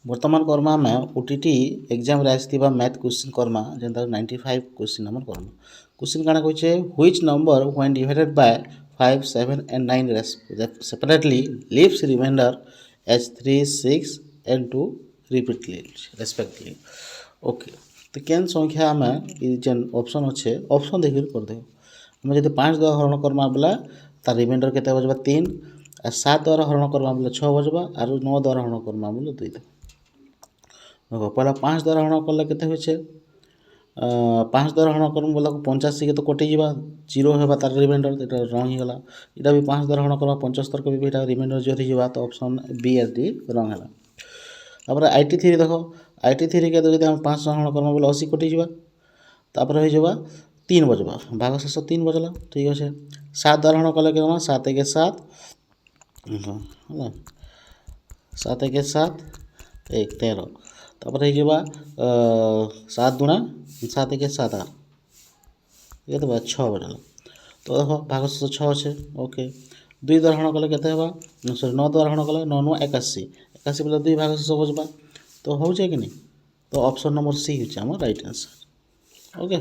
ବର୍ତ୍ତମାନ କର୍ମା ଆମେ ଓଟିଟି ଏକ୍ଜାମ୍ରେ ଆସିଥିବା ମ୍ୟାଥ୍ କ୍ୱେଶ୍ଚିନ୍ କର୍ମା ଯେନ୍ତା 95 କ୍ୱେଶ୍ଚିନ୍ ଆମର କର୍ମା କ୍ୱେଶ୍ଚିନ୍ କାଣା କହିଛେ which number when divided by 5 7 and 9 separately leaves remainder as 3 6 and 2 repeatedly respectively okay तो केन संख्या आमे जेन ऑप्शन अच्छे ऑप्शन देखिर कर दे हमें जब 5 द्वारा हरण करमा बोला तार रिमाइंडर केते बजबा 3 और 7 द्वारा हरण करमा बोले 6 बजबा और 9 द्वारा हरण करमा बोले 2 देखो पहला 5 द्वारा हरण करले केते होय छे 5 द्वारा हरण करम बोला 85 के तो कटि जीवा 0 हेबा तार रिमाइंडर एटा रंग ही गला एटा भी 5 द्वारा हरण करमा 75 के भी एटा रिमाइंडर जोरि जीवा तो ऑप्शन बी एस डी रंग हला तापर 83 देखो 83 के तो जदि हम 5 हरण करमा बोले 80 कटि जीवा तापर हो जावा 3 बजबा भाग शेष 3 बजला ठीक अच्छे 7 द्वारा हरण कले के 7 के 7 है 7 के 7 1 13 तापर हो जावा 7 गुणा 7 के 7 ये तो 6 बजला तो देखो भाग शेष 6 अच्छे ओके 2 द्वारा हरण कले केते हेबा सॉरी 9 द्वारा हरण कले 9 9 81 81 बोले 2 भाग शेष बजबा तो हो जाए कि नहीं तो ऑप्शन नंबर सी होचे हमर राइट आंसर ओके।